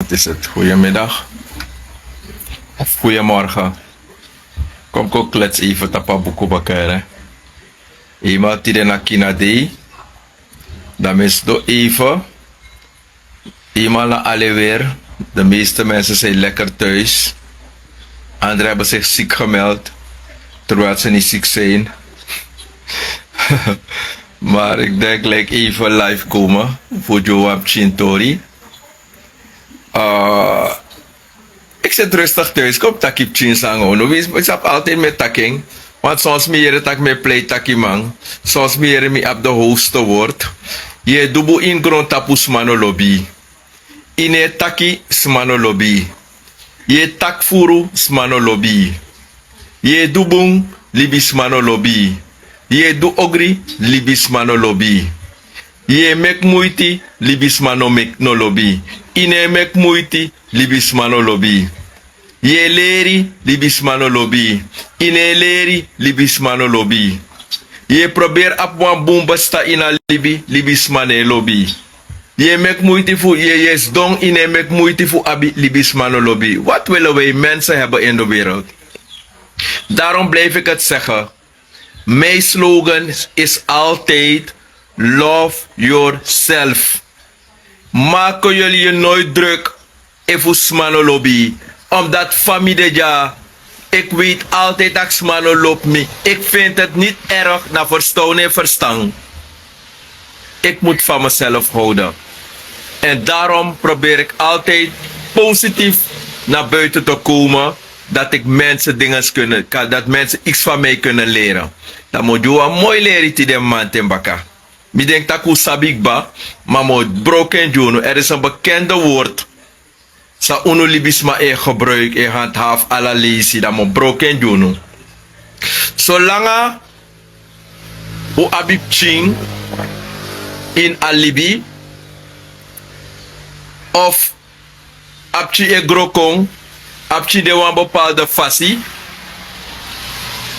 Wat is het? Goedemiddag of goedemorgen. Kom ko klets even tapa buku bakere. Ema tide na kinade. Dan is do even. Eenmaal na alle weer. De meeste mensen zijn lekker thuis. Anderen hebben zich ziek gemeld. Terwijl ze niet ziek zijn. Maar ik denk like even live komen. Voor Joab Chintori. Ik zit rustig thuis. Kom takip chin sango. Nu is het altijd met taking. Want soms meer tak me play takimang. Soms meer me op de hoogste woord. Je dubu in grond tapu smano lobby. Ine taki smano lobby. Je tak furu smano lobby. Je dubung libi smano lobby. Je du ogri libi smano lobby. Je mek muiti libi smano mek no lobby. Ine mek muiti libi smano lobby. Ye leri libismano lobby. Ine leri libismano lobby. Je probeer op wan boomba sta in a libismane lobby. Je mek moeite voor je is dong ine mek moeite voor abi libismano lobby. Wat willen wij mensen hebben in de wereld? Daarom blijf ik het zeggen. Mijn slogan is altijd love yourself. Maken jullie je nooit druk even smano lobby. Omdat familie ja, ik weet altijd dat smano loopt me. Ik vind het niet erg naar verstaan en verstand. Ik moet van mezelf houden. En daarom probeer ik altijd positief naar buiten te komen. Dat ik mensen dingen kunnen, dat mensen iets van mij kunnen leren. Dat moet je een mooi leren te de man ten baka. Ik denk dat ik sabikba, maar moet broken juno. Er is een bekende woord. Sa uno libisma e gebruik e handhaaf ala lezi dat mo broken juno. Zolang u abib ching in alibi of abchi e grokong abchi de wan bepaalde fasi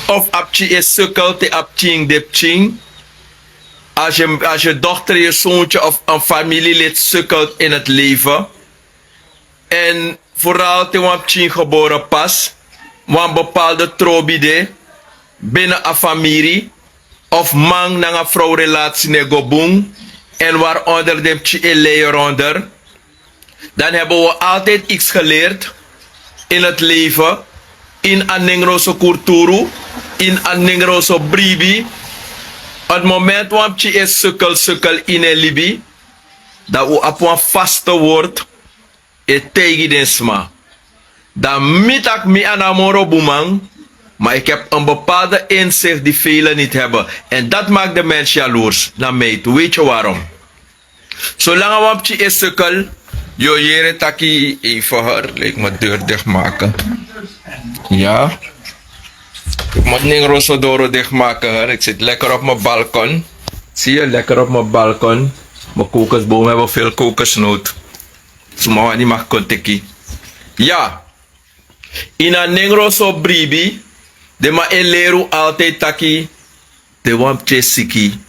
of abchi e sukkel te abching de ching. Als je dochter, je zoontje of een familielid sukkelt in het leven. En vooral te wapchin geboren pas, wan bepaalde trobide binnen een familie of man na een vrouw relatie ne gobung en waaronder de pchi onder, dan hebben we altijd iets geleerd in het leven, in een nengroso kulturu, in een nengroso bribi. Het moment wapchi is sukkel in een libi, dat we op een vaste woord e tegen den sma. Dan mitak mi anamoro boemang, maar ik heb een bepaalde inzicht die velen niet hebben. En dat maakt de mens jaloers naar mij toe. Weet je waarom? Zolang een wapje is sukkel, yo jere taki even haar, ik moet deur dichtmaken. Ja. Ik moet niet rosodoro dichtmaken haar. Ik zit lekker op mijn balkon. Zie je, lekker op mijn balkon. Mijn kokosboom hebben veel kokosnoot. Sumawa ni mag konteki. Ja. In een negro so bribi, de ma eleru altijd taki, de wampje siki,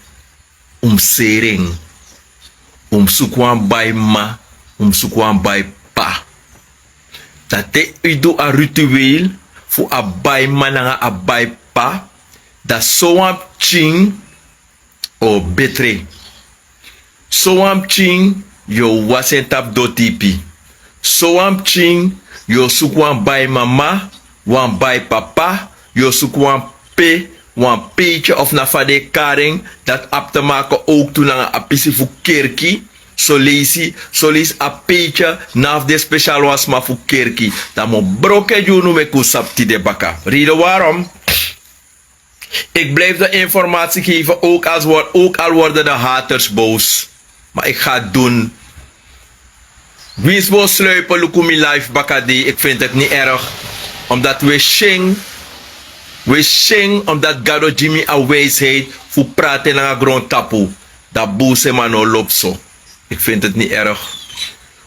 sering, sukwan bij ma, sukwan bij pa. Dat te u doet een ritueel, voor a bij ma na a bij pa, dat so wamp ching, o betre. So wamp ching, yo wasen tap do tipi. So am ching, yo suk wan bay mama, wan bay papa, yo suk wan peetje of na fade karing, dat ap te maken ook toen aan een pisi voor kerkie. So lees a peetje, naf de speciaal was maar voor kerkie. Dat mo broke junu me kusapti de baka. Reden waarom? Ik blijf de informatie geven, ook al worden de haters boos. Maar ik ga het doen. Wie is wel sluipen, lukumi live bakadi. Ik vind het niet erg. Omdat we zingen omdat Gado Jimmy a wijsheid voor praten naar de grond tapu. Dat boeze man no loopt zo. Ik vind het niet erg.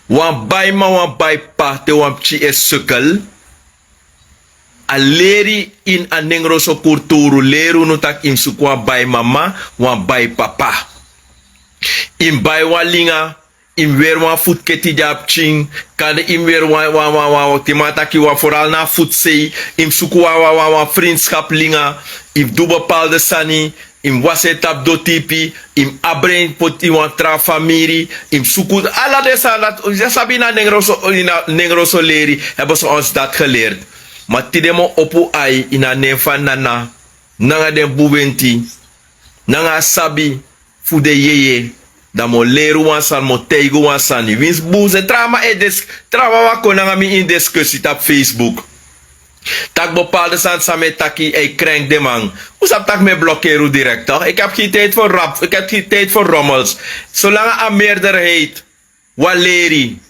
Wan bij ma wan bij pa te wan pchi is sukkel. A leri in a nengroso kulturu leru no tak in sukwa bij mama wan bij papa. In bij walinga im weer wan food keti jap ching, kan de im weer wan timataki wan vooral na food sei, im suku wan vriendschap linga, im doe bepaalde sani, im wasetap do tipi, im abrein pot iwan tra famiri, im suku, alla desa, dat sabi na negroso leri, hebben ze ons dat geleerd. Maar tidemo opu ai ina nefan nana, nanga den buwenti, nanga sabi, fu de yeye, da mo leru wan san, mo teigu wan san. Wins buze, trama wako nanga mi in discussie op Facebook. Tak bepaalde san samen taki, ei krenk de man. Hoe zou tak me blokkeren direct, toch? Ik heb geen tijd voor rap, ik heb geen tijd voor rommels. Zolang een meerderheid, waleri,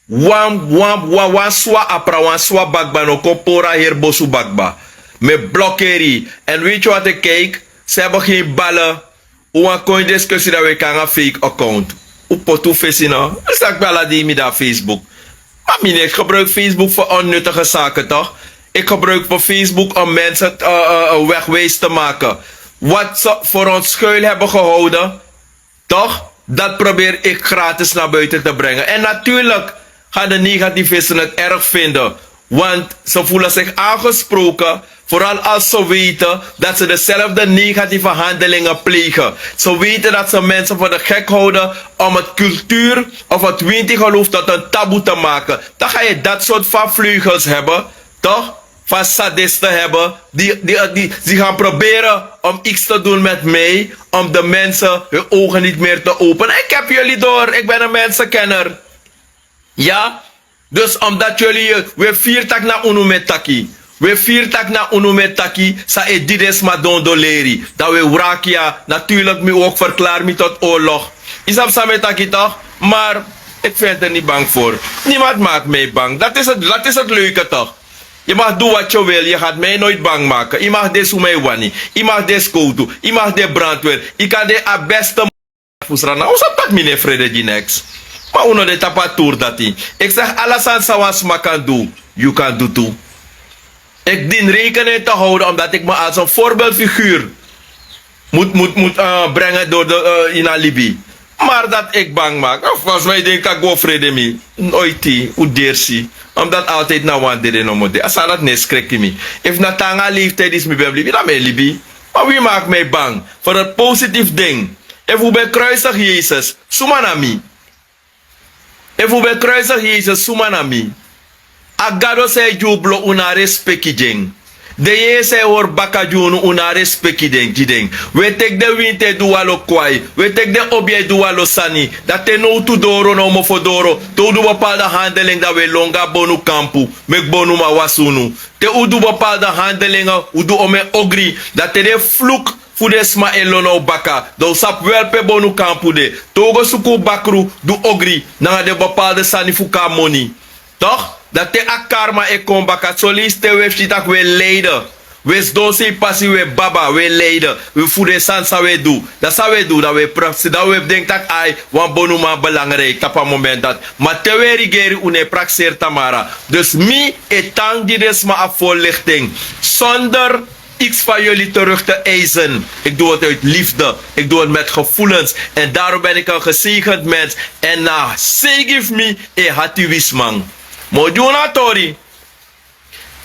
wan swa apra, wan swa bakba, no kopora hier bosu bakba. Me blokkeri. En weet je wat ik kijk? Ze hebben geen ballen. Hoe een coin discussie dat we kan een fake account. Hoe potu visie nou? Dus dat bellen die met Facebook. Maar ik gebruik Facebook voor onnuttige zaken, toch? Ik gebruik voor Facebook om mensen wegwijs te maken. Wat ze voor ons schuil hebben gehouden, toch? Dat probeer ik gratis naar buiten te brengen. En natuurlijk gaan de negativisten het erg vinden. Want ze voelen zich aangesproken. Vooral als ze weten dat ze dezelfde negatieve handelingen plegen. Ze weten dat ze mensen voor de gek houden om het cultuur of het wintergeloof tot een taboe te maken. Dan ga je dat soort van vleugels hebben, toch? Van sadisten hebben, die gaan proberen om iets te doen met mij, om de mensen hun ogen niet meer te openen. Ik heb jullie door, ik ben een mensenkenner. Ja? Dus omdat jullie, we viertak na unumetaki. We viertak na unumetaki, sa edides ma dondoleri. Dat we wrakia, natuurlijk me ook verklaar me tot oorlog. Is dat sametaki toch? Maar ik vind er niet bang voor. Niemand maakt mij bang. Dat is het leuke toch? Je mag doen wat je wil, je gaat mij nooit bang maken. Je mag dit mij wani. Je mag dit koudu. Je mag dit brandweer. Je kan dit a beste fusrana. Hoe zou dat meneer Frederik next? Maar uno de tapatour dat hij. Ik zeg alles aan sawas ma kan doen. You can do too. Ik dien rekening te houden omdat ik me als een voorbeeldfiguur moet brengen door de in Alibi. Maar dat ik bang maak. Of als mij denk ik go vrede mee. Nooit die, hoe deersi. Omdat altijd na wandelen no mode. Als dat net schrikt me. If na tanga leeftijd is me blijven, dan ben Libi. Maar wie maakt mij bang? Voor het positief ding. If we bij kruisig Jezus, sumanami. If we bij kruisig Jezus, sumanami. Agado se jublo una respecti jeng. De ye se hor baka junu una respecti jeng. We tek de winte dualo kwai. We tek de obje dualo sani. Dat te no tu doro no mo fodoro. To du bepaalde handeling dat we longa bonu kampu. Mek bonu ma wasunu. Te udu bepaalde handelingen. Udu ome ogri. Dat te de vloek. Fudesma elono baka. Do sap welpe bonu kampu de. Togo suku bakru. Du ogri. Nanga de bepaalde sani fuka moni. Toch? Dat te akarma e kombaka. Soliste we fitak we leiden. We dosi passi we baba we leiden. We voeden sansa we do. Dat zou we do. Dat we praxi. Dat we denk dat ai. Wan bonuma belangrijk. Op een moment dat. Maar te we rigeri une praxeer tamara. Dus mi etang die desma af voorlichting. Zonder iets van jullie terug te eisen. Ik doe het uit liefde. Ik doe het met gevoelens. En daarom ben ik een gezegend mens. En na give me e hatiwismang. Mojuna tori.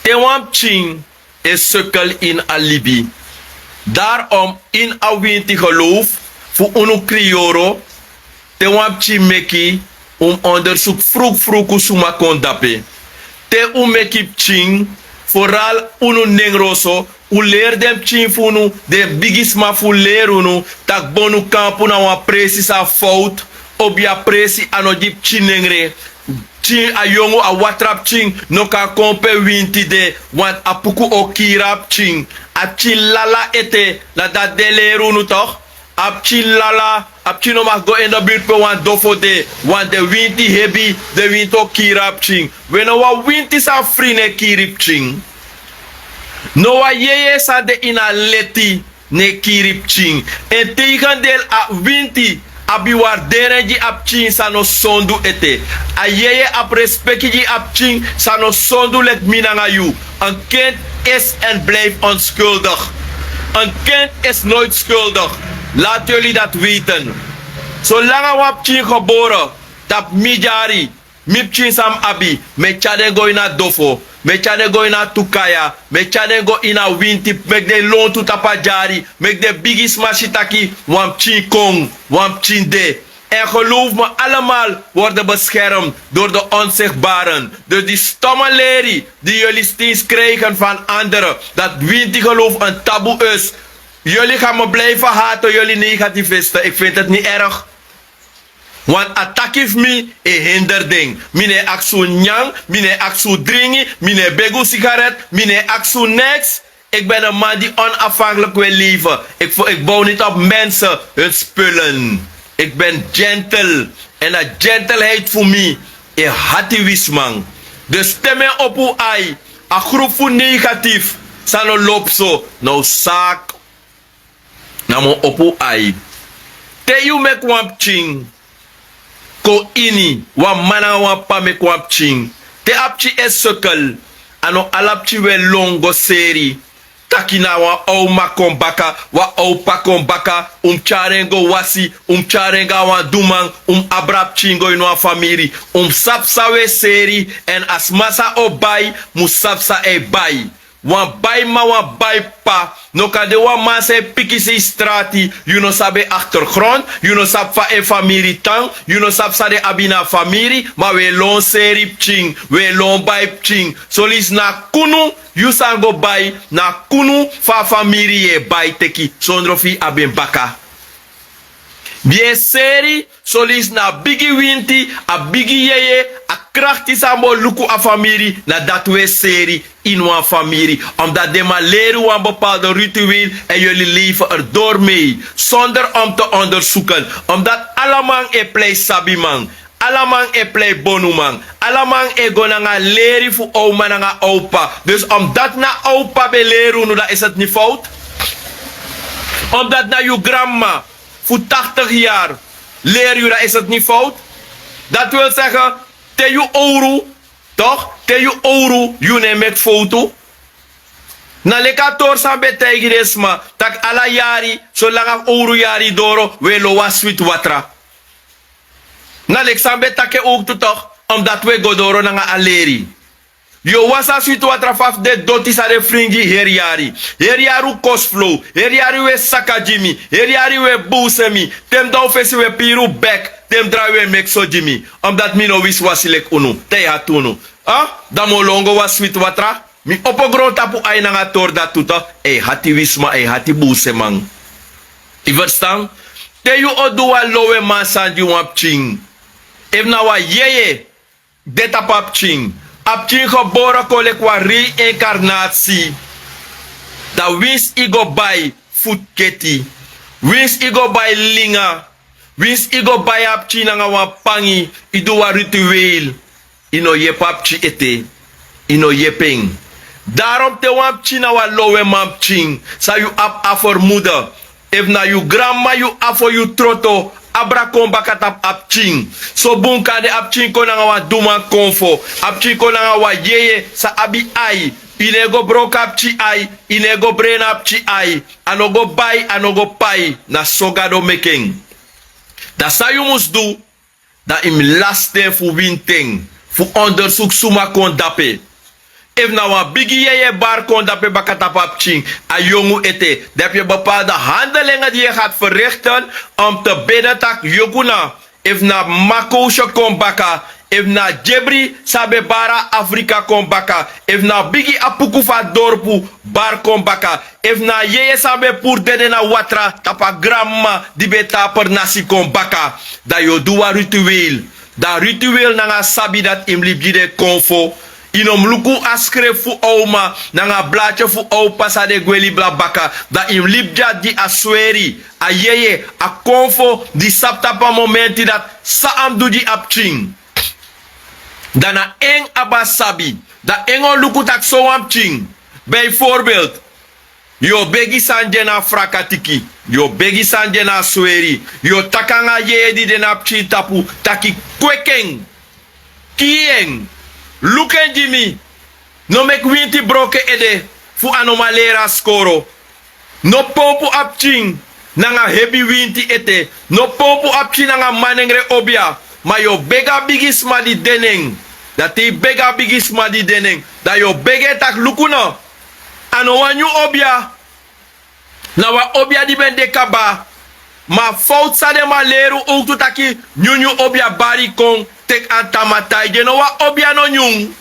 Te wamp ching is sukkel in alibi. Daarom in awinti geloof voor unu krioro. Te wamp ching meki onderzoek vroeg suma kondape. Te umeki ching vooral unu nengroso. U leer dem ching funu de bigisma fu leer unu tak bonu kampu na wa precies a fout. Obia presi anodip chinengre. Ching a yongo a watrap ching no ka kompe winti de want a puku o kirap ching a ching lala ete la da deleru nu toch ap ching lala ap ching no mag go in de buurt pe want dofo de want de winti hebi de winto kirap ching we no wa winti sa frine kirip ching no wa yeye sa de ina leti ne kirip ching en tegendeel a winti abi waarderen die ap ching sa no sondu ete. A yeye ap respecti die ap ching sa no sondu let minanga you. Een kind is en blijft onschuldig. Een kind is nooit schuldig. Laat jullie dat weten. Zolang we ap ching geboren, tap mijari, mipchin sam abi, me chade go ina dofo, me chade go ina tukaya, me chade go ina winti, mek de loon tu tapajari, mek de bigis masitaki, wam chin kong, wam chin de. En geloof me, allemaal worden beschermd door de onzichtbaren. Dus die stomme lerie die jullie steeds krijgen van anderen, dat winti geloof een taboe is. Jullie gaan me blijven haten, jullie negativisten. Ik vind het niet erg. Want attack me een hinderding. Mine aksu nyang, mine aksu dringi, mine begu sigaret, mine aksu niks. Ik ben een man die onafhankelijk wil leven. Ik bouw niet op mensen hun spullen. Ik ben gentle. En dat gentleheid voor mij is hatiwisman. Dus stemmen op hoe ai. A groep voor negatief. Sano loop zo. Nou zaak. Namo op hoe ai. Te you mek wamp ching. Ko ini. Wa mana wampa mek wamp ching. Te apchi es sukkel. Ano alapchi we longo seri. Takina wa ou makon baka, wa ou pakon baka, charengo wasi, charenga wa dumang, abrap chingo in wa famiri, sapsa we seri, en as masa o bay, sapsa e bay. Wan bay ma wan bay pa, no ka de wan man se piki se strati, you no sabe achtergrond, you no sab fa e famiri tang, you no sab sa de abina famiri, ma we lon seri ching, we lon bay ching, solis na kunu, you san go bay, na kunu fa famiri e bay teki, sondrofi abin baka. Bien seri, solis na bigi winti, a bigi yeye, a krachti sambo luku a famiri, na dat we seri in wan famiri. Omdat de maar leren wan bepaalde ritueel en jullie leven erdoor mee. Zonder om te onderzoeken. Omdat allemaal e play sabiman. Allemaal e play bonuman. Allemaal e go nanga leri fu oma nanga opa. Dus omdat na opa be leren, dan is het niet fout. Omdat na je grandma voor 80 jaar leer je, dat is het niet fout. Dat wil zeggen, te je ouro, toch? Te je ouro, je neemt een foto. Na leka torsa betegiresma, tak ala yari, zolang ouro yari doro, we loa sweet watra. Na leksambe take ook toe toch, omdat we godoro nanga aleri. Yo wasa sweet watra faf de doti sa de fringi heriari. Heriaru kosflow, heriari we sakajimi, heriari we busemi, tem dau fesi we piru bek, tem dra we mexo jimi. Omdat mi no wis wasilek unu, te hatunu. Ah, damo longo was sweet watra. Mi opogro tapu ay nanga torda tuta, hati wisma, hati busemang. I verstaan? Te you odua lowe masanji wap ching. If na wa yeye, deta pap ching. Apching geboren kolek wa reïncarnatie. Da wins igo bay futketi. Wins igo bay linga. Wins igo bay apching nga wa pangi. Ido wa ritueel. Ino ye papchi ete. Ino ye ping. Daarom te wampching na wa lowe mampching. Sa you ap aformoede. If na you grandma you afo you troto. Abra komba katap apching. So bunka de apching ko nga wa duman konfo. Apching ko nga wa yeye sa abi ai. Inego broke apchi ai. Inego brain apchi ai. Anogo bay, anogo pai. Na sogado making. Da sa you must do. Da im laste fu winting. Fu onderzoek suma kon dape. If na wa bigi yeye bar kon dape bakatap apching. A jongu ete. Dan heb je bepaalde handelingen die je gaat verrichten. Om te bidden tak yoguna. If na makosha kon baka. If na jebri sabe bara Afrika kon baka. If na bigi apukufa dorpu bar kon baka. If na yeye sabe pur dede na watra. Tapa grandma di beta per nasi kon baka. Da yo duwa ritueel. Da ritueel nanga sabi dat im libjide konfo. Inom luku askre fu oma. Nanga blaadje fu opa sa de gweli bla baka. Da im libja di asweri. A yeye, a konfo di saptapa momenti dat sa am du di apching. Dana eng abasabi. Da engo luku tak so apching. Bijvoorbeeld. Yo begi sanje na frakatiki. Yo begi sanje na sweri. Yo takanga yeye di den apchi tapu. Taki kwekeng. Kieng. Luken Jimmy. No mek winti broke ede. Fu anomalera skoro. No pompu apching. Nanga heavy winti ete. No pompu apching nanga manengre obia. ma yo bega bigis ma di deneng. Dat die bega bigis ma di deneng. Dat yo bege tak lukuno. Ano wanyu obia. Na wa obia di ben de kaba. Ma fout sa de ma leru ook tu taki nyunyu obia bari kong tek antamatay. Jeno wa obia no nyung.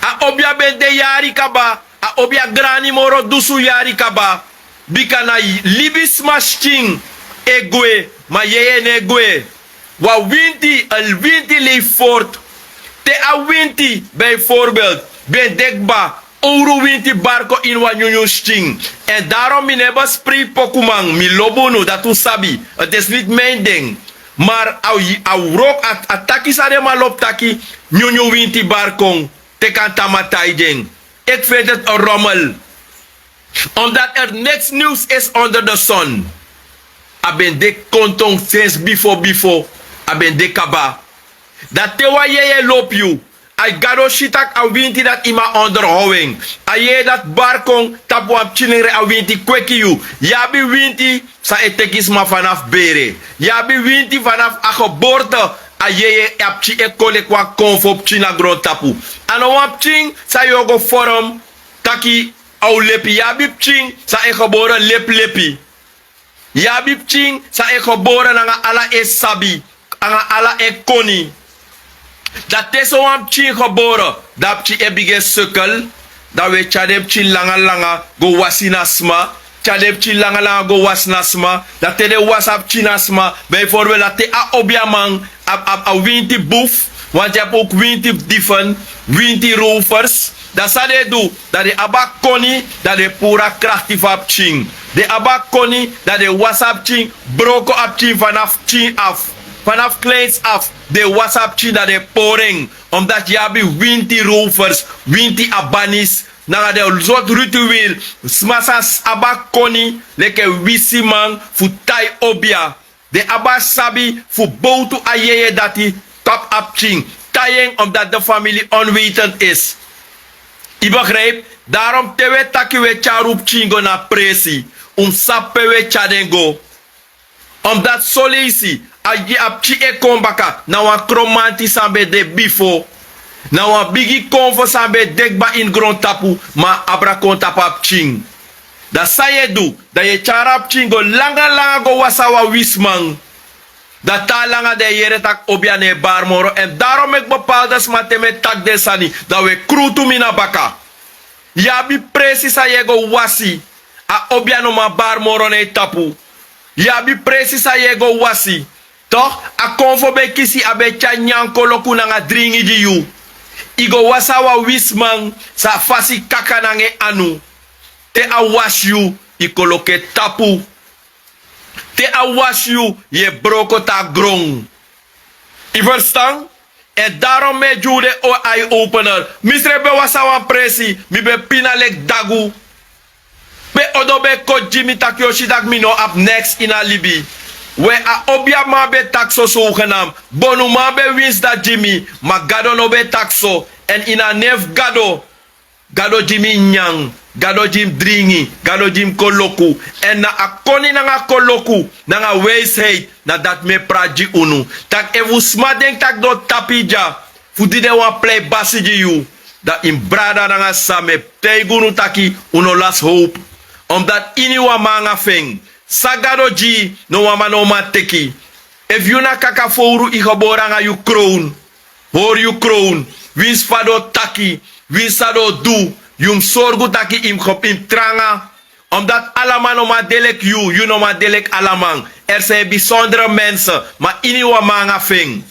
A obia ben de yari kaba. A obia grani moro dusu yari kaba. Bika na libis machting egwe. Ma yeye ne gwe. Wa winti, al winti leef voort. Te a winti, bijvoorbeeld, ben dekba. Ouro winti barko in wa nyunyu sting. En daarom min hebben spree pokumang, mi lobono, dat u sabi. Het is niet mijn ding. Maar au rook ataki sa de malop taki, nyunyu winti barkong, te kan tamatai ding. Ik vind het een rommel. Omdat er niks nieuws is onder de zon. Aben de kontong sinds before. Aben de kaba. Dat te wa ye loop you. Ay gado shitak a winti dat ima onderhouding. Aye dat barkong tapu am chinere a winti kweki you. Yabi winti sa etekis ma vanaf bere. Yabi winti vanaf a geboorte. Aye apchi ekole kwa konfop china gro tapu. Ano wap ching sa yogo forum taki au lepi. Yabi ching sa e geboren lepi. Yabi ching sa e geboren nga ala e sabi. Anga ala e koni. Dat is zo'n pchi geboren. Dat pchi e bige sukkel. Dat we chadep pchi langa go wasinasma. Chadep pchi langa go wasnasma. Dat te de wasap pchi nasma. Bijvoorbeeld dat te a obiamang. A winti boef. Want je hebt ook winti dieven. Winti rovers. Dat sa de do. Dat de abakoni. Dat de pura krachtig van pching. De abakoni. Dat de wasap pching. Broko ap pching vanaf pching af. Vanaf kleins af, de WhatsApp china de poring. Omdat je hebt winti rovers, winti abanis. Na de zot ritueel. Smasas abakoni, leke wisiman, futai obia. De abasabi, fu boutu ayeye dati, top apching. Tayeng omdat de familie onwetend is. Je begrijpt? Daarom tewe takiwe charup chingo na presi. Sapewe chadengo. Omdat solisi. Aji apchi e kombaka na wan kromanti sambe de bifo na wan bigi konfo sambe dekba in grond tapu ma abra kontapa apching da saye du da ye chara apching go langa go wasawa wismang da ta langa de yere tak obiane barmoro en daarom ik bepaalde smateme tak de sani da we krutu mina baka ya bi precisa ye go wasi a obiano ma barmoro ne tapu ya bi precisa ye go wasi. Toch, a konfo be kisi abe chanyanko loku nanga dringi di yu. Igo wasawa wisman sa fasi kaka nange anu. Te a wash you, iko loke tapu. Te a wash you, ye broko ta grong. I verstaan? En daarom me jude o eye opener. Misre be wasawa presi, mi be pinalek dagu. Be odobe ko Jimmy Takyoshi tak mino up next in a libi. We a obia mabe takso zogenaamd. Bonu mabe wins dat Jimmy. Ma gado no be takso. En ina nef gado. Gado Jimmy nyang. Gado Jim dringi. Gado Jim koloku. En na akoni na koloku. Na wijsheid. Na dat me praji unu. Tak evu smadeng tak do tapija. Futi de wan play basiji you. Dat in brada na same. Teigunu taki uno las hope. Omdat ini wa manga feng. Sagado ji no wama no mateki. If you na kaka fouru i geboranga you kroon. Hoor you kroon. Wins fado taki. Wins sado du. Yum sorgu taki im tranga. Omdat allemaal no ma delek you no ma delek allemaal. Er zijn bijzondere mensen. Maar ini wa manga fing.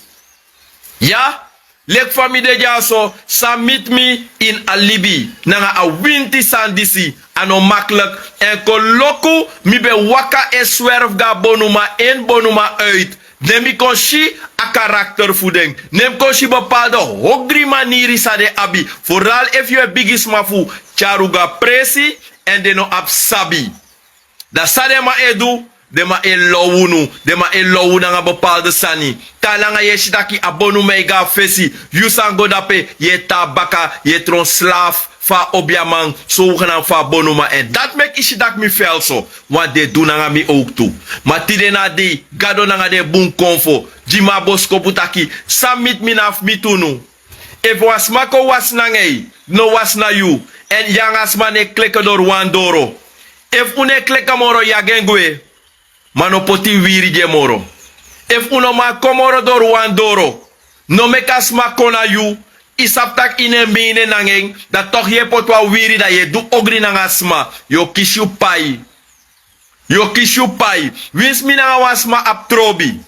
Ja? Lek famide jaso. Samit me in alibi. Nanga a winti sandisi. Ano makkelijk. En koloku mi be waka e swerf ga bonuma in bonuma uit. Neem ik konshi a karaktervoeding. Neem konshi bepaalde hogri manieri sa de abi. Vooral if you a bigis mafu. Charuga presi en de no absabi. Da sa de ma edu. De ma e lowunu. De ma e lowu na nga bepaalde sani. Talanga ye shitaki abonu mega fesi. You san go dape ye tabaka ye tron slaaf. van Obiamang, zogenaamd van Bonuma. En dat maakt is dat me fel zo. Want dit doen aan mij ook toe. Maar tide na die, gado na de boom konfo. Jima bosko putaki, samit minaf mitunu. If was mako was nangay, no was na you. En yang asmane klikken door wandoro. If une klikken moro yagengwe, mano poti wiri je moro. If uno ma komoro door wandoro, no mekas makona you. Isaptak ine mine nangeng, dat toch je pot wa wiri dat je doet ogri nangasma. Yo kishu pai. Yo kishu pai. Wins mina wasma aptrobi.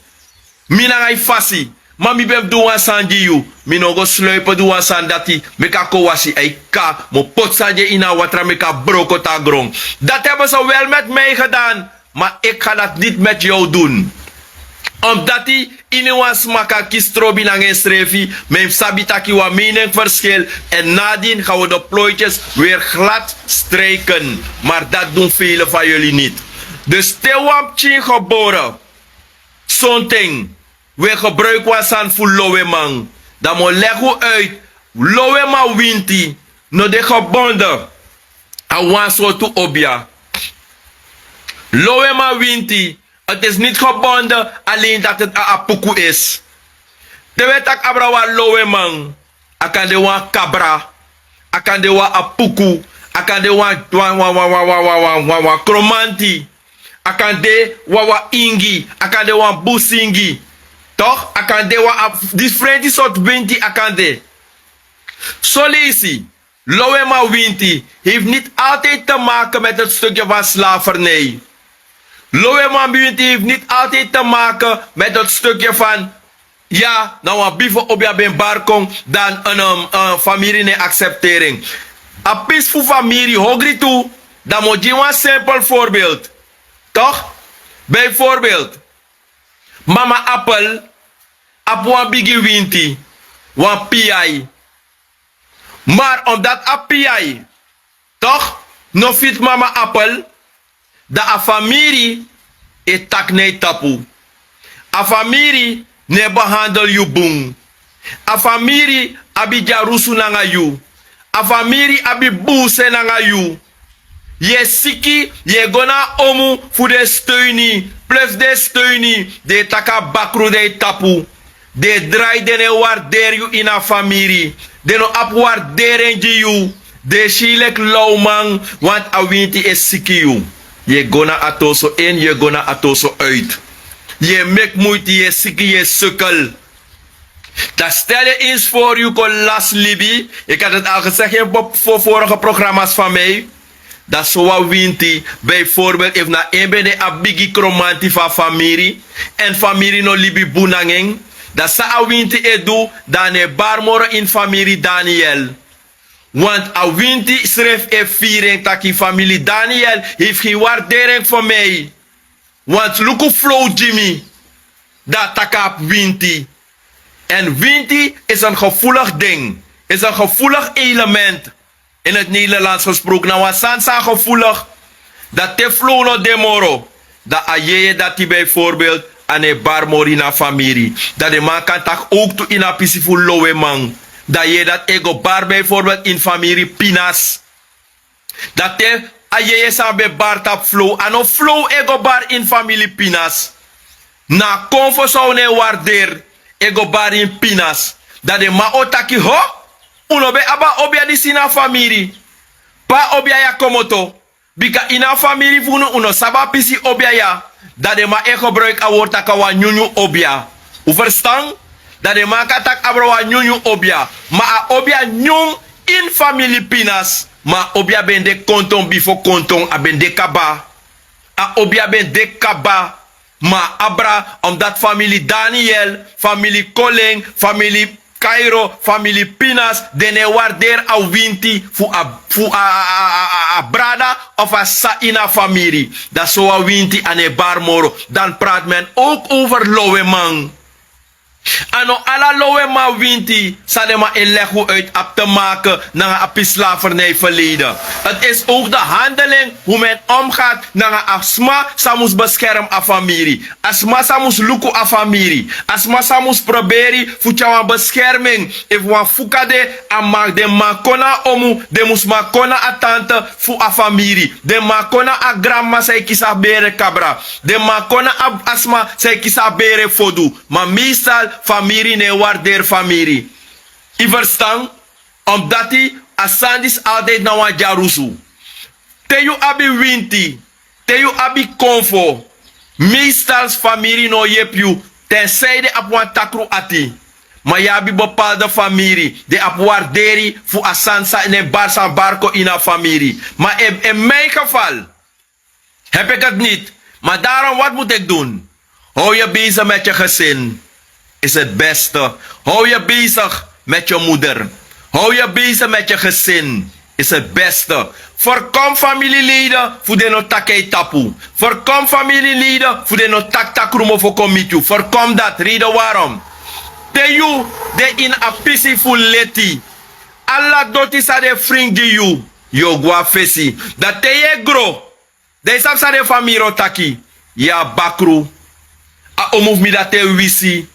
Mina ngai fasi. Mami bem duwa sanji you. Mino go sluipen duwa sandati. Meka ko wasi ei ka. Mo pot sanje ina watra meka broko ta grong. Dat hebben ze wel met mij gedaan. Maar ik ga dat niet met jou doen. Omdat die in was maka kistrobi nangen strefi. Mijn sabitaki wa mening verschil. En nadien gaan we de plooitjes weer glad strijken. Maar dat doen velen van jullie niet. Dus te wampchin geboren. Zo'n ding. We gebruiken was aan voor lowe man. Dan moet leggen uit. Lowe man winti. No de gebonden. Awan so tu obia. Lowe man winti. Het is niet gebonden alleen dat het een apuku is. De wet ak abrawa lowe man. Akan de wan kabra. Akan de wan apuku. Akan de wan kromanti. Akan de wan ingi. Akan de wan busingi. Toch? Akan de wan different soort winti akan de. Zo lees je. Lowe man winti heeft niet altijd te maken met het stukje van slavernij. Lowe man winti heeft niet altijd te maken met het stukje van ja, nou een bifo op je ben barkong dan een familie ne acceptering. A peaceful familie hogri toe, dan moet je een simpel voorbeeld. Toch? Bijvoorbeeld, mama appel, wan bigi winti, wan PI. Maar omdat a PI, toch? No fit mama appel, da a familie e tak ne tapu. A familie ne behandel you boom. A familie abi jarusu nanga you. A familie abi boose nanga you. Je siki, je gona omu voor de steunie. Plus de steunie, de taka bakru de tapu. De draai de ne waardeer you in a familie. De no ap waarderen you. De shilek lauwman, want a winti is siki you. Je gona atoso in, je gona atoso uit. Je mek moeite, je siki, je sukkel. Dat stel je eens voor, je kon las libi. Ik had het al gezegd in vorige programma's van mij. Dat zo winti, bijvoorbeeld, if na een ben de abigi kromanti van familie. En familie no libi bunangeng. Dat sa winti edu, dan e barmoro in familie Daniel. Want a winti schreef e viering taki familie Daniel heeft geen waardering voor mij. Want luku flow Jimmy, dat taka winti. En winti is een gevoelig ding. Is een gevoelig element. In het Nederlands gesproken. Nou, wat sansa gevoelig. Dat te flow no demoro. Dat aje dat die bijvoorbeeld aan een barmorina familie. Dat de man kan tak ook toe in een peaceful lowe man. Dat je dat ego bar bijvoorbeeld in familie Pinas. Dat te aje sabe bar tap flow. En een flow ego bar in familie Pinas. Na konfo zou ne waardeer ego bar in Pinas. Dat de ma otaki ho. Uno be aba obia di sina familie. Pa obia ya komoto. Bika ina familie vunu uno saba pisi obia ya. Dat de ma e gebruik a woord akawa nyunyu obia. U verstaan? Dat de ma katak abrawa nyunyu obia. Ma a obia nyung in familie Pinas. Ma obia ben de konton bifo konton a ben de kaba. A obia ben de kaba. Ma abra omdat familie Daniel, familie Koling, familie Cairo, familie Pinas, dene waardeer a winti fu a brada of a saina familie. Dat zo a winti ane barmoro. Dan praat men ook over lowe man. Ano ala lowe ma winti sa de ma inleggen uit op te maken naar een slavernijverleden. Het is ook de handeling hoe men omgaat naar een asma samus bescherm a familie. Asma samus luku a familie. Asma samus proberi fucha bescherming. If wan fukade a mak de makona omu de mus makona a tante fu a familie. De makona a grandma say kisa bere kabra. De makona a asma say kisa bere fodu. Maar meestal familie ne waardeer familie. I verstaan? Omdat die asandis altijd na wan jarusu. Te you abi winti. Te you abi konfo. Meestal familie no yep you. Tenzij de ap wan takru ati. Maar je hebt bepaalde familie. De ap waarderi fu asansa en een barsa barco in een familie. Maar in mijn geval heb ik het niet. Maar daarom wat moet ik doen? Hou je bezig met je gezin. Is het beste. Hou je bezig met je moeder. Hou je bezig met je gezin. Is het beste. Voorkom familieleden voor de no takai tapu. Voorkom familieleden voor de no tak takrumo voor komitju. Voorkom dat. Reden waarom. De you de in a peaceful leti. Alla doti sa de fringi you. Yo gwa fesi. Dat te ye gro. De sap sa de famiro taki. Ya bakru. A omuf mi dat te wisi.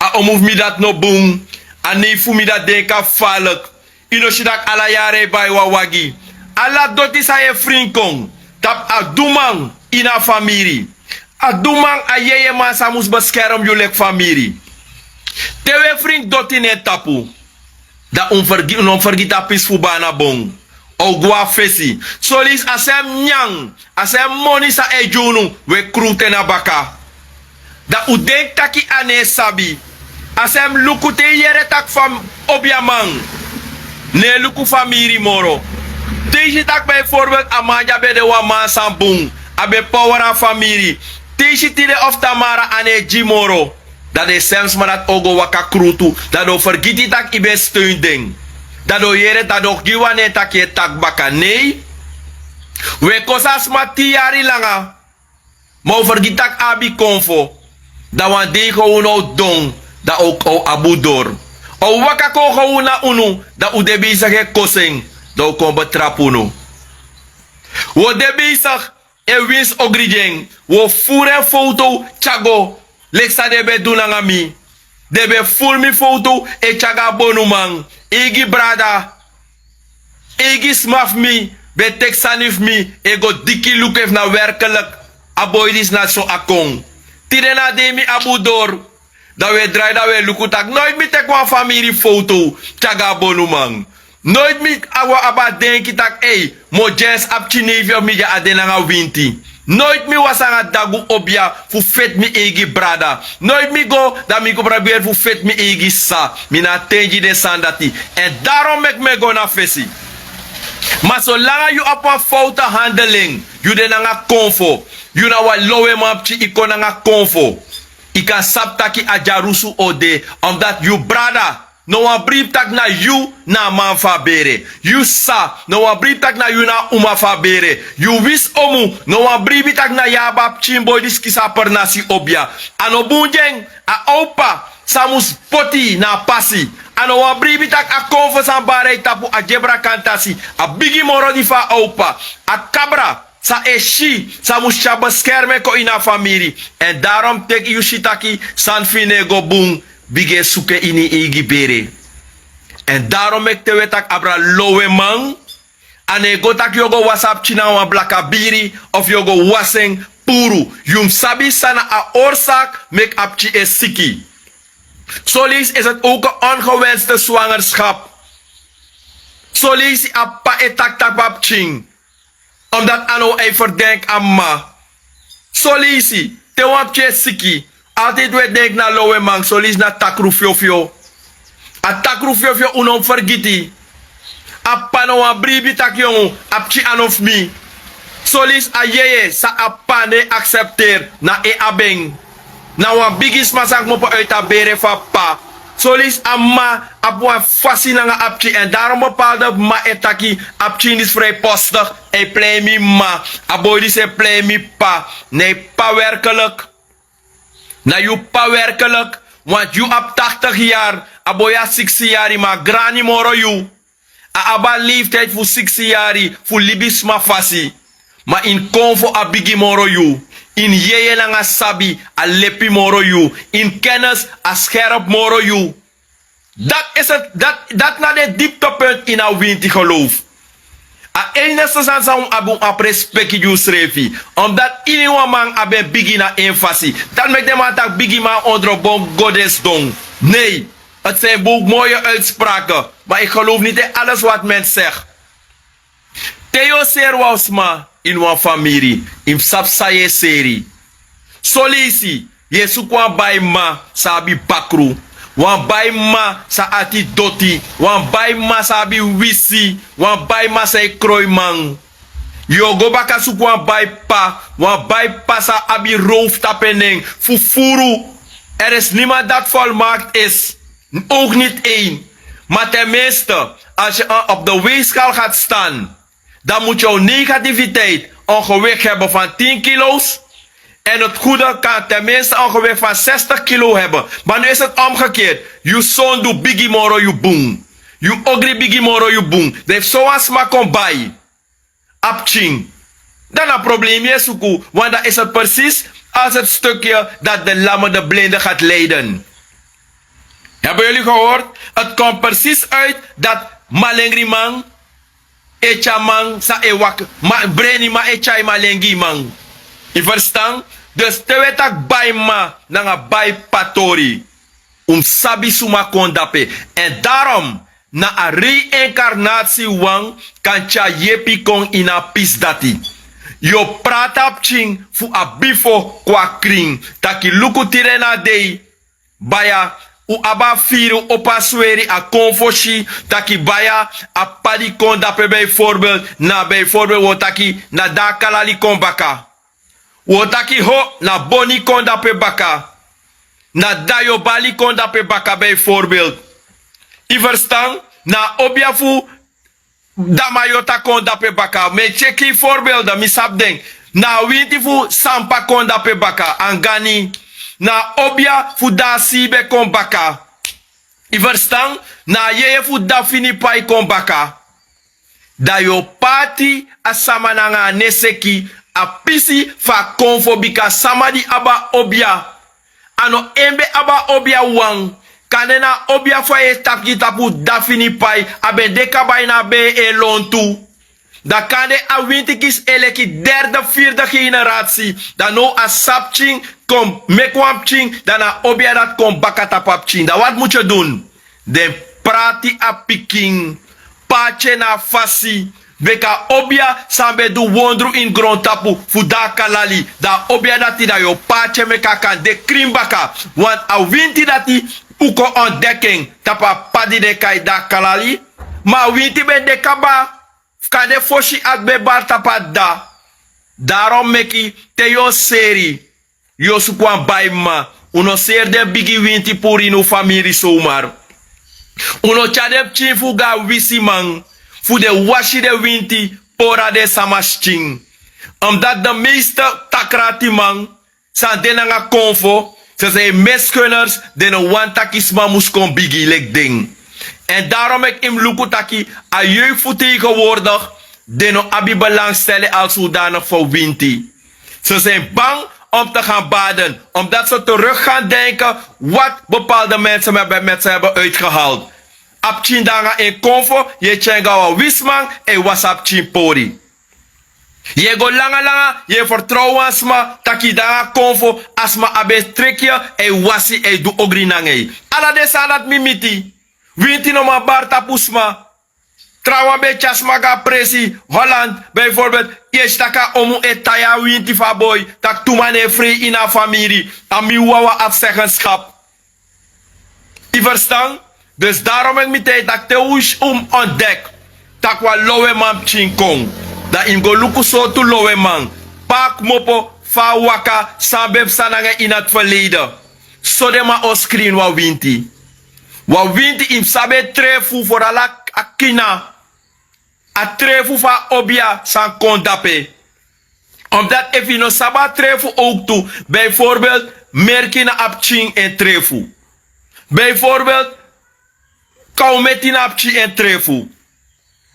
A omuf mi dat no boom. A nefu mi dat denka falak. Ino shidak ala yare bay wawagi. Alla doti sa ye frinkong. Tap a dumang ina famiri. A dumang a yeye man sa mus beskerm julek famiri. Tewe frink doti ne tapu. Da onvergita pis fubana bong. O gwa fesi. Solis asem nyang. Asem moni sa ejunu. We krute na baka. Da u denk taki ane sabi. Asem lukute yere tak fam obiamang. Ne luku famiri moro. Teji tak bijvoorbeeld amanja bij de waman sambung. Abe power aan famiri. Teji tide of tamara ane jimoro. Dat is zelfs maar dat ogo waka krutu. Dat o vergiti tak ibe steun ding. Dat o yere dat o giwane tak je tak baka. Nee. We kosas ma tiari langa. Maar vergit tak abi konfo. Dat wan de gewoon o dong. Dat ook o abudor. O waka ko gewoon na unu. Dat u de bezig kosing. Dat o kon betrapuno. Wo de bezig. E wins ogrijeng. Wo fure foto chago. Leksa debe dunangami. Debe full mi foto e chaga bonumang. Igi brada. Igi smaf mi. Be teksanif mi. Ego diki lukef na werkelijk. Aboidis na so akong. Tirena demi abudor. Dat we draai dat we lukutak. Nooit mi tek wan familie foto. Chaga bonumang. Nooit mi awa aba denki tak. Ey. Mo jens ap chinevi of mi ja adenanga winti. Nooit mi wasanga dagu obia fu fet mi egi brada. Nooit mi go dat mi go probeer fu fet mi egi sa. Mi na tenji de sandati. En daarom mek me go na fesi. Maar zolang je op een foute handeling, je de nanga konfo. Je na wa lowe mapchi iko nanga konfo. Ika saptaki a jarusu ode. Omdat you brada. No one brief tak na you na man fa bere. You sa. No one brief tak na you na uma fa bere. You wis omu. No one brief tak na yabab chimboy diskisa per nasi obia. Ano bunjeng a opa. Samus poti na pasi. Ano one brief tak a konfo sambare tapu a jebra kantasi. A bigi moro di fa opa. A kabra. Sa eshi. Samus chabeskerme ko ina famiri. En daarom tek you shitaki san finego boom. Bige suke ini igi bere. En daarom ik te wetak abra lowe man. Ane go tak yogo wasap china wa blakabiri. Of yogo waseng puru. Yum sabi sana a oorzaak mek apchi e siki. Solis is het ook een ongewenste zwangerschap. Solis a pa etak tak babching. Omdat ano ei verdenk amma. Solisi te wapchi e siki. Altijd we denk na lowe man, solis na takru fiofio. A takru fiofio unom vergiti. A pano wa bribi tak jongu, apchi anof mi. Solis a yeye sa a pane accepteer na e abeng. Na wan bigis masak mo pa uit a bere fa pa. Solis a ma ap wan fasi na nga apchi. En daarom bepaalde ma etaki apchi is vrij postig. E play mi ma. A boy die se play mi pa. Nee pa werkelijk. Na you pa werkelijk, Want you op 80 jaar, aboya 60 jaar, maar grani moro you. Aba leeftijd voor 60 jaar, voor libisma fasi. Maar in konfo abigi moro you. In yeye nanga sabi, a lepi moro you. In kennis, a scherp moro you. Dat is het, dat na de dieptepunt in our winti geloof. A enige san sa abu ap respecti you srefi. Omdat inewa man abe bigi na enfasi. Dat mek dem atak bigi man onder bon godes dong. Nee, het zijn mooie uitspraken. Maar ik geloof niet in alles wat men zegt. Theo ser wasma in wan familie. In sapsaye seri. Solisi, yesu kwa bay ma sabi bakru. Wan bay ma sa ati doti. Wan bay ma sabi wisi. Wan bay ma sa kroi man. Yo go baka su wan bay pa. Wan bay pa sa abi roof tapening. Fufuru. Er is niemand dat volmaakt is. Ook niet één. Maar tenminste, als je op de weegschaal gaat staan, dan moet jouw negativiteit een gewicht hebben van 10 kilo's. En het goede kan tenminste een gewicht van 60 kilo hebben. Maar nu is het omgekeerd. You son do biggie moro you boom. You ogri biggie moro you boom. Dat heeft zo'n smaak om bij. Apching. Dan een probleem is ook. Want dat is het precies als het stukje dat de lamme de blinde gaat leiden. Hebben jullie gehoord? Het komt precies uit dat malengri man, echa man, sa ewak, breni ma echa malengi man. Je verstaan? Dus te wetak bij ma, nanga bij patori. Sabi suma kondape. En daarom, na a reïncarnatie wang, kan cha yepi kong ina pis dati. Yo pratap ching fu a bifo kwa kring. Taki luku tirena dei, baya, u aba firu opa sweri a konfoshi taki baya a padi kondape bijvoorbeeld wotaki na da kalali konbaka. Wotaki ho na boni kondape baka. Na dayo bali kondape baka bijvoorbeeld. I verstaan? Na obiafu damayota kondape baka. Me cheki voorbeelden, misap denk. Na wintifu sampa kondape baka. Angani. Na obia fu da sibe kon baka. I verstaan? Na yeye fu da fini pai kon baka. Da yo pati asama nanga neseki a pisi fa konfobika samadi aba obia. Ano embe aba obia wang. Kanena obia fa ye tapki tapu da fini pai abe deka bai na be elontu. Da kande a wintikis eleki derde, vierde generatie. Da no a sapching kom mekwamching. Dan a obia dat kom bakatapapching. Da wat moet je doen? Den prati a piking. Pache na fasi. Beka obia sambe du wondru in grondtapu. Fuda kalali. Da obia dati da yo pache meka kan de krimbaka. Want a winti dati uko ontdekking. Tapa padi de kai da kalali. Ma winti ben de kaba. Kade foshi at be bartapada. Daarom meki te yo seri. Yo sukwan baima. Uno ser de bigi winti puri no family somar. Uno chadep chin fuga wisi man. Fu de washi de winti pora de samasching. Omdat de meeste takrati man. San denanga konfo. Ze zijn misgunners. Den wantakisma muskon bigi lek ding. En daarom ik im lukutaki a jeugd voor tegenwoordig deno abi belangstellen als zodanig voor winti. Ze zijn bang om te gaan baden, omdat ze terug gaan denken wat bepaalde mensen met ze hebben uitgehaald. Apchin danga in konfo, je chengawa wisman en wasap chimpori. Je go langa, je vertrouwen asma, taki danga konfo, asma abe trekje en wasi en du ogrinange. Ala de salat mimiti. Winti no ma barta pusma. Trawa be chasma ga presi. Holland bijvoorbeeld. Yes taka omu etaya winti fa boy. Tak tumane free in a familie. Ami wawa afzeggenschap. I verstaan? Dus daarom ik meteen dat te wish ontdek. Tak wa lowe man chinkong. Da in go luku so tu lowe man. Pak mopo fa waka sambeb sanange in het verleden. So de ma o screen wa winti. Wa winti im sabe trefu for ala akina. A trefu fa obia san kondape. Omdat if no saba trefu ook toe. Bijvoorbeeld merkina apching en trefu. Bijvoorbeeld, kou met in apchi en trefu.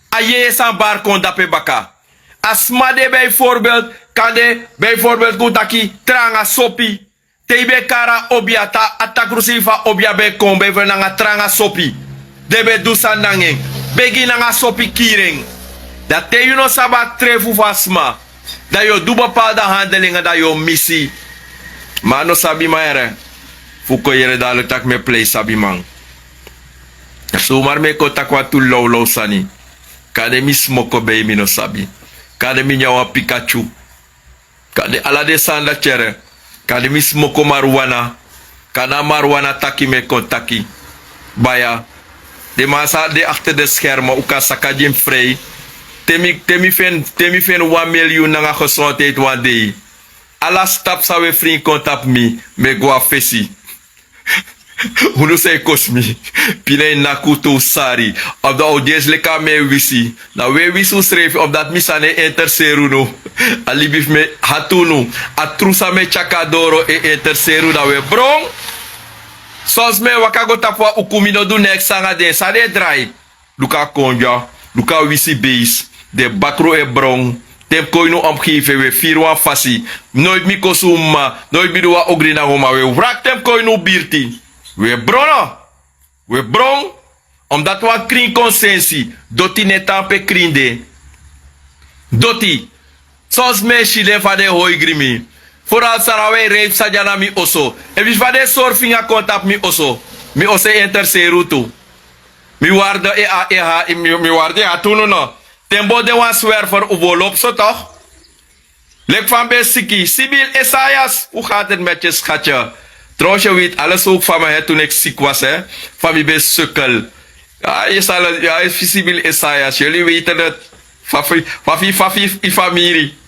Aye san bar kon dape baka. Asmade bijvoorbeeld, kade bijvoorbeeld kutaki tranga sopi. Tebe kara obiata atakrusifa obia be kon bijvoorbeeld nanga tranga sopi. Debe dusan nangeng. Begi nanga sopi kiring. Dat te you no sabat trefu vasma. Dat yo do bepaalde handelingen dat yo missie. Maar no sabi maere. Fuko yere dadelijk tak me play sabi man. Zomaar me kotak wat tu low sani. Kade mi smoko be mi no sabi. Kade mi nyawa Pikachu. Kade alade sanda chere. Kade mi smoko marijuana. Kana marijuana taki me kontaki. Baya. De masa de achter de schermen. Uka sakajim vrij. Temi fen 1 miljoen nanga gezondheid one day. Alla stap sa we vriend kontap mi. Me go afesi. Uno say kosmi. Pine nakuto sari. Op de audience leka me wisi. Na we wisu schreef op dat misane interseru no. Alibif me hatunu. Atrusa me chakadoro e interseru na we brong. Sos me wakago tapwa ukumino do next sanga de sade dry. Luka konja. Luka wisi base. De bakro e brong. Tem koino omgeven we 4 fasi. Nooit mi kosuma. Nooit mi doa ogrina homa. We wrak tem koino birti. We brono. We brong. Omdat we kring consensie. Doti netampe krinde. Doti. Sos me shile fade hoi grimi. Vooral sarawe reep sajana mi oso. En wie fade surfinga kontap mi oso. Mi ose interseru tu. Mi waarde mi waarde atuno no. Tembo de wan zwerver uvolop zo toch? Lek van Besiki. Sibyl Esaias. Hoe gaat het met je schatje? Trouwens, je weet alles ook van mij toen ik ziek was. Hè? Van wie ben sukkel. Ja, Sibyl Esaias. Jullie weten het. Van wie familie.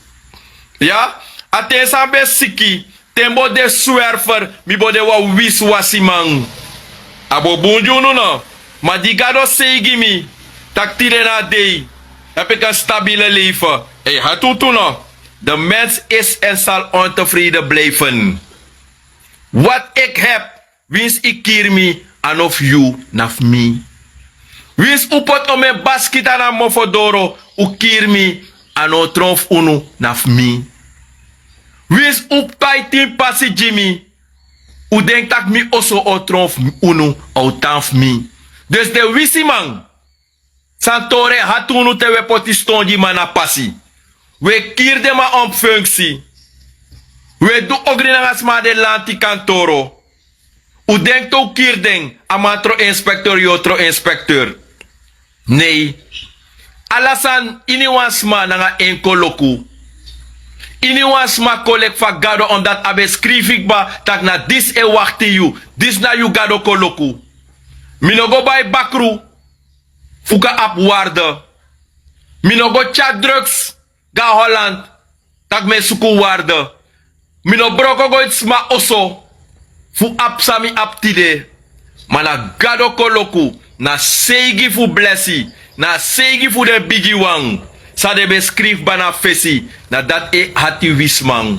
Ja? Atesa Besiki. Tembo de zwerver. Mi bode wa wis wasimang. Abo bunju no. Maar die gado segi mi. Tak tire na dei. Heb ik een stabiele leven. Hey, gaat toe nog. De mens is en zal ontevreden blijven. Wat ik heb, wins ik kier me, en of you, naf me. Wins upot om mijn baskita na mofodoro, u kier me, en o tronf unu, naf me. Wins up paitin pasi Jimmy, u denk tak mi oso o tronf unu, o tanf me. Dus de wisi man. Santore hatunu te we potistonji mana pasi. We kierde ma om functie. We do ogrinangas ma de lanti kantoro. U denkt ook kierdeng amatro inspecteur yotro inspecteur. Nee. Alasan iniwansma nanga enko loku. Iniwansma kolek fa gado omdat abe skrifik ba tak na dis e wakti you. Dis na you gado koloku. Minogo bay bakru. Fuka ap waarde. Mino go chat drugs. Ga Holland. Tak me suku waarde. Mino broko go itsma oso. Fu ap sami ap tide. Mana gado koloku. Na seigi fu blessi. Na seigi fu de bigi wang. Sa de beskrif bana fesi. Na dat e hati wismang.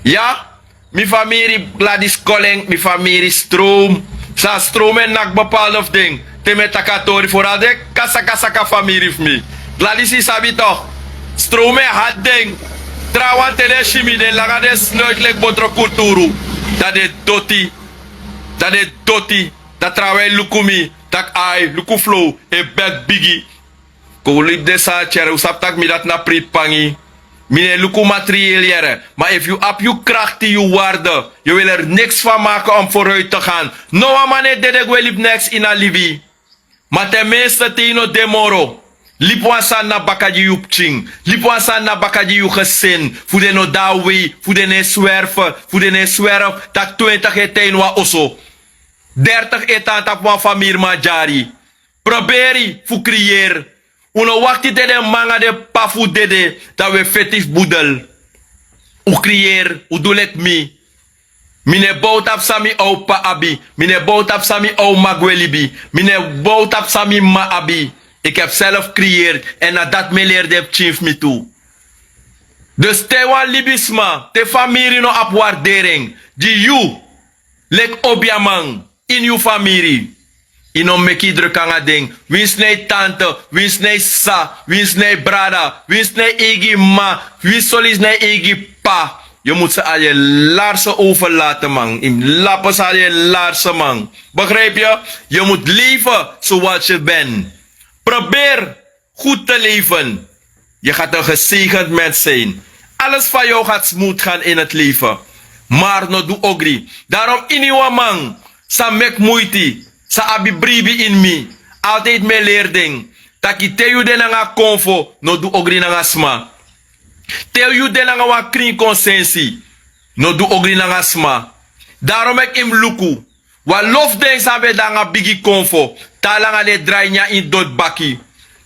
Ja? Mi familie Gladys Colleng. Mi familie Stroom. Sa Stroom en nak bepaald of ding. Teme takatori vooral de kasa familie of me. Gladys is sabi toch. Strome had ding. Trawan tele shimi de laga de snuitlek botro kulturu. Dat de doti. Dat de doti. Dat trawe lukumi. Tak ai luku flow. E bed bigi. Ko lip de sa chere. Usap tak mi dat na prit pangi. Mine luku materieel jere. Maar if you up you kracht die you waarde. Je wil er niks van maken om vooruit te gaan. No man de wel lip next in a livi. Maar tenminste tino demoro. Lipwansan na bakaji yu pching. Lipwansan na bakaji yu gezin. Voede no dawi. Voede ne zwerven. Voede ne zwerf. Tak 20 etain wa oso. 30 etan tak wan famir ma jari. Proberi fu creëer. Uno wakti te de manga de pafu dede. Dat we fetif boedel. U creëer. U dulek mi. Mine boutap sami au pa abi. Mine boutap sami au magwelibi. Mine boutap sami ma abi. Ik heb zelf creëerd en nadat me leerde chief me toe. Dus te wan libisma, te familie no op waardering. Die you, lek obiamang, in uw familie. Inom meki druk aan het ding. Wins nee tante, wins nee sa, wins nee brada, wins nee igi ma, wins solis nee igi pa. Je moet ze aan je laarzen overlaten, man. In lappen ze aan je laarzen, man. Begrijp je? Je moet leven zoals je bent. Probeer goed te leven. Je gaat een gezegend mens zijn. Alles van jou gaat smooth gaan in het leven. Maar no doe ogri. Daarom in uw man. Sa mek moeite. Sa abi bribi in me. Altijd me leerding. Taki te you de nanga konfo. No doe ogri nanga sma. Te you de nanga wa kring consensie. No doe ogri nanga sma. Daarom ik im luku. Wa lof den sabe danga bigi konfo. Talanga de draainya in dot baki.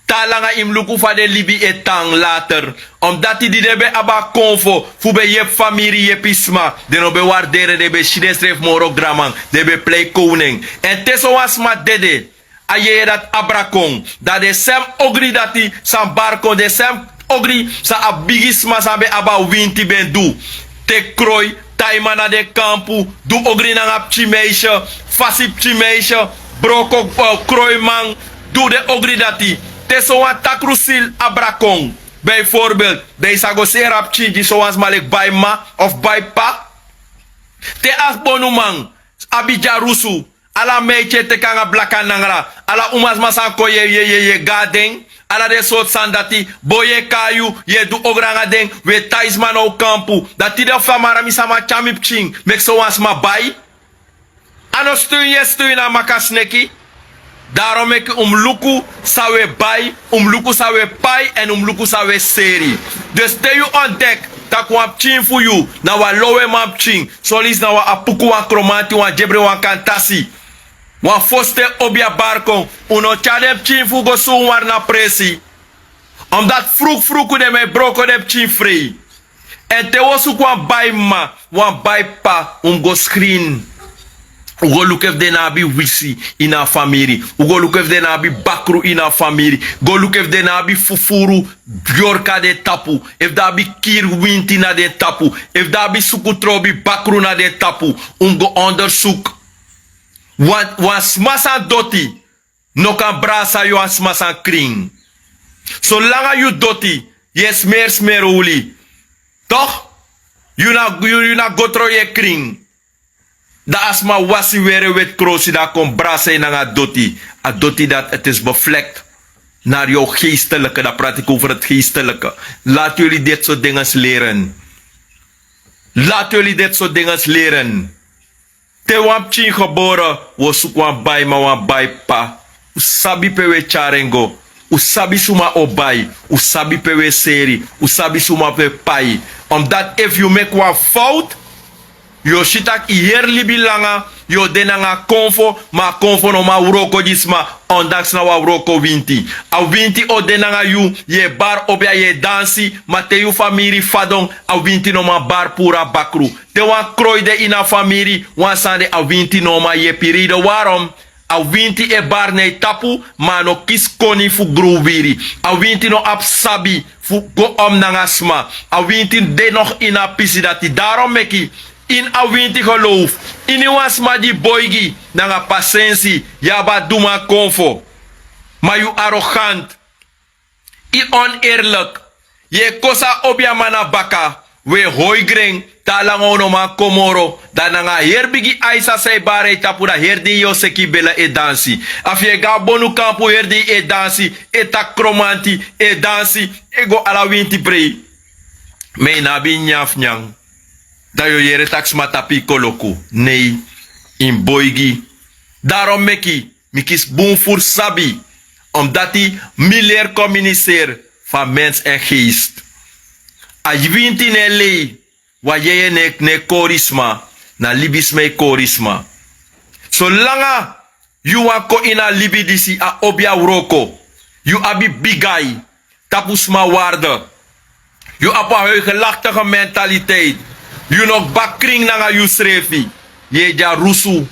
Talanga im luku fa de libi etang later. Omdat die debe aba konfo. Fube je familie je pisma. De no be waarderen de be shidestref moro gramang. De be play koning. En teso was ma dede. Aye dat abrakong. Dat de sem ogri dati sam barkon. De sem ogri sa abigisma sa be aba winti ben du. Te krooi. Taima na de kampu. Du ogri na ngap chimeisha. Fasip chimeisha. Broko krooi du de ogri dati. Te zo'n takrusil abrakong. Bijvoorbeeld, deze go serap chiji zoals malek bij ma of bij pa. Te asbonu man, abidja rusu. Ala meche te kanga blaka nangra. Ala umas masanko ye gadeng. Ala de soort sandati, boye kayu, ye du ogranga deng, we taisman o kampu. Dati de famara misama chamip ching, mek zoals ma bay. Ano stuin na makasneki. Daarom ik luku sawe bay, luku sawe pai en luku sawe seri. Dus te you ontdek, tak wap chin voor you, na wa lowe map chin, solis na wa apuku wa kromanti wa jebre wa kantasi. Wa foste obia barkon, uno chadem chin fu go su war na presi. Omdat vroeg de me broko de chin free. En te wosu kwa bay ma, wa bay pa, go screen. Ugo look if de nabi wisi in a family. Ugo look if de nabi bakru in a family. Go look if de nabi fufuru bjorka de tapu. If da bi kir winti na de tapu. If da bi sukutrobi bakru na de tapu. Go onderzoek. Wan smasan doti. No kan brasa yo an smasan kring. Zolang you doti. Je smeer uli. Toch? You na gotro je kring. Da asma wasi were wet krosi da kon brasa in a doti. A doti dat het is bevlekt naar jouw geestelijke. Dat praat ik over het geestelijke. Laat jullie dit soort dingen leren. Laat jullie dit soort dingen leren. Te wap chin geboren. Wo suk wan bay ma wan bay pa. Usabi pewe charengo. Usabi suma obai. Usabi pewe seri. Usabi suma pe pai. Omdat if you make one fout. Yo shitak hier libi langa, yo denanga konfo, ma konfo no ma uroko disma, ondanks na wa uroko winti. A winti o denanga you, ye bar obya ye dansi, ma te you famiri fadong, a winti no ma bar pura bakru. Te wan kroy de ina famiri, wan sande a winti no ma ye pirido warom. A winti e bar ne tapu, ma no kis koni fu gruwiri. A winti no ap sabi, fu go om nangasma. A winti de nog ina pisi dati, daarom meki. In a winti geloof. In was ma di boygi. Nanga pasensi. Yaba duma konfo. Maar you arrogant. I oneerlijk. Je kosa obya mana baka. We hoigreng. Talangono ma komoro. Da nanga herbigi aisa say bare tapura herdi yo seki bela e dansi. Af je ga bonu kampu herdi e dansi. E tak kromanti e dansi. Ego ala winti prei. Me na bi nyaf nyang. Dat je jere tax matapi koloku. Nee, in boygi. Daarom meki, mikis boom voor sabi. Omdat hij meer communiceert van mens en geest. Als je wint in LA, waar je ne korisma, na libisme korisma. Zolang je wako in a libidisi a obia uroko, je abi bigay, tapusma waarde. Je apa heugelachtige mentaliteit. You nog bakring nanga you srefi. Je ja rusu.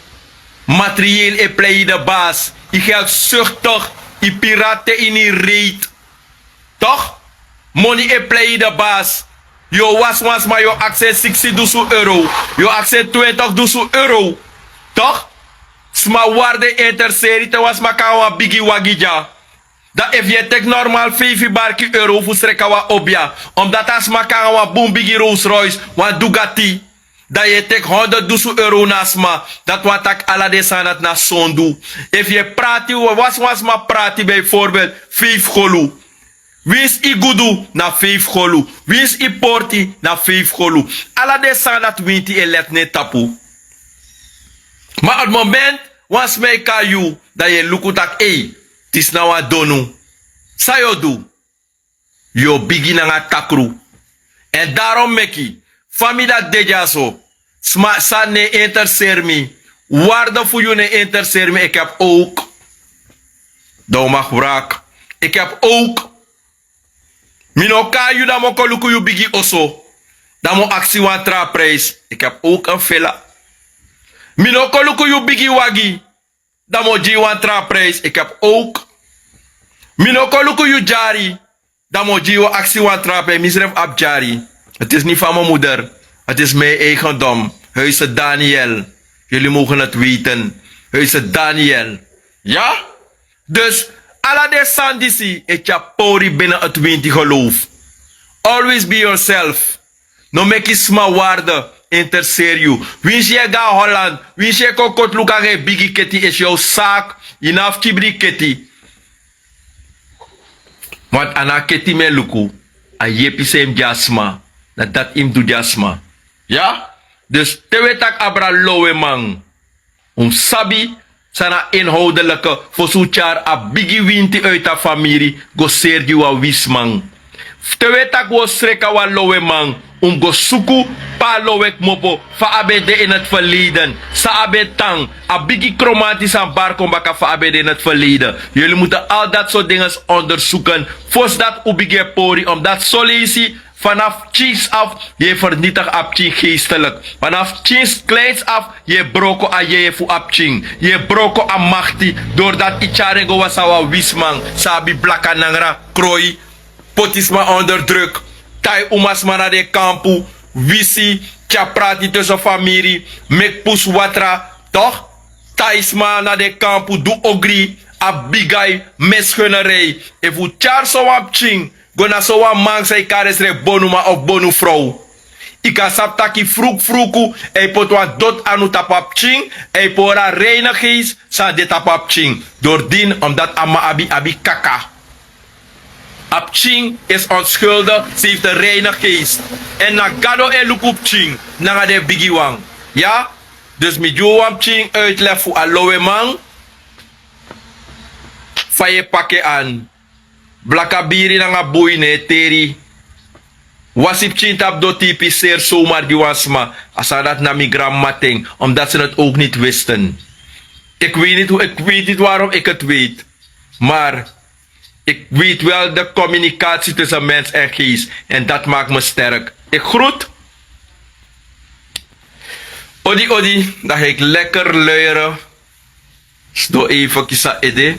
Materieel e play de baas. Je geldzuchtig. Je pirate in je reet. Toch? Money e play de baas. Yo was maar yo access 60 €. Yo access 20 €. Toch? Sma waarde interserie te was makawa bigi wagija. Dat if je tek normaal 5 barki euro voor strekawa obja. Omdat as makawa boom bigi Rolls Royce, wan Dugati. Dat je tek 100.000 euro nasma. Dat wat ik ala de sanat na sondu. If je prati, was ma prati bijvoorbeeld 5 golu. Wins i gudu na 5 golu. Wins i porti na 5 golu. Ala de sanat winti e let ne tapu. Maar op het moment, was mij kayu, dat je lukutak, hey, tis na wa donu. Sayodu. Yo bigi na nga takru. En daarom meki, famida dejaso, sma sa ne interesseer me. Waarde voor je ne interesseer me. Ik heb ook, dat mag wraak. Ik heb ook, mino kayu da mo koluku yu bigi oso. Da mo actie wan traprijs. Ik heb ook een villa. Mino koluku yu bigi wagi. Da mo ji wan traprijs. Ik heb ook. Mino koluku yu jari. Da mo ji wan actie wan traprijs. Misref ab jari. Het is niet van mijn moeder. Het is mijn eigendom. Huizen Daniel. Jullie mogen het weten. Huizen Daniel. Ja? Dus, alla de sandisi. Et ja pori binnen het winti geloof. Always be yourself. No make sma waarde. Interesseer you. Wins je ga Holland. Wins je kokot luka ge bigi keti is jouw zaak. Inaf kibri keti. Want ana keti me luku. A yepi sem jasma. Dat im du jasma. Ja? Dus te wetak abra lowe man. Sabi. Sana inhoudelijke. Fosuchar a bigi winti uit a familie. Go sergi wa wisman. Te wetak wo sreka wa lowe man. Go suku pa lowek mopo fa abede in het verleden. Sa abetang. A bigi chromatisch aan barkom baka fa abede in het verleden. Jullie moeten al dat soort dingen onderzoeken. Vos dat ubige pori. Omdat solisi vanaf cheese af je vernietigt abching geestelijk. Vanaf cheese kleins af je broko a je fu abching. Je broko a machti. Doordat icharego wasawa wisman. Sabi blaka nangra kroi. Potisma onder druk. Tai umasma na de kampu, visi, chaprati tussen familie, mekpus watra, toch? Taisma na de kampu, du ogri, abigay, mesgunnerij. If u char so wap ching, gona so wap mang say karesre bonuma of bonu vrouw. Ika saptaki fruku, e potwa dot anu tapap ching, e pora reinigings, sa de tapap ching. Doordien, omdat ama abi kaka. Apching is onschuldig, ze heeft een reine geest. En na gado e lukupching, na de bigiwang. Ja? Dus mi joam ching uitleg voor aloe man. Faye pakke aan. Blakabiri na nga boy ne teri. Wasip ching tap do typi ser zomaar giwansma. Asadat na mi gram mating, omdat ze het ook niet wisten. Ik weet niet waarom ik het weet. Maar ik weet wel de communicatie tussen mens en geest. En dat maakt me sterk. Ik groet. Odi, dan ga ik lekker luieren. Doe even kisa ede.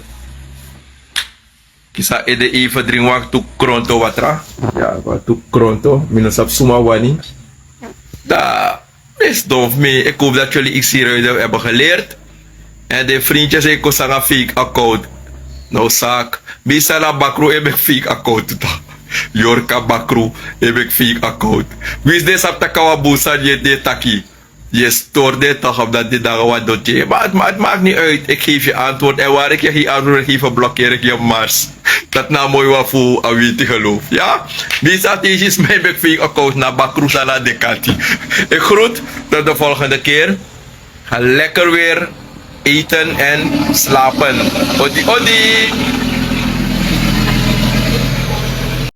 Kisa ede even drinken tu kronto watra. Ja, tu kronto. Minus op suma wani. Da is dom mee. Ik hoop dat jullie iets hieruit hebben geleerd. En de vriendjes, ik kon zeggen fake account. Nou zaak. Bisa na bakru heb ik fake account. Yorka bakru heb ik fake account. Wist de sap takawabusa je de taki. Je stoorde toch op dat dit daar wat doet je. Maar het maakt niet uit. Ik geef je antwoord. En waar ik je geen antwoord geef, blokkeer ik je op Mars. Dat nou mooi wat voor aan wie te geloof. Ja? Bisa is mijn fake account na bakru sana de kanti. Ik groet. Tot de volgende keer. Ga lekker weer eten en slapen. Odi.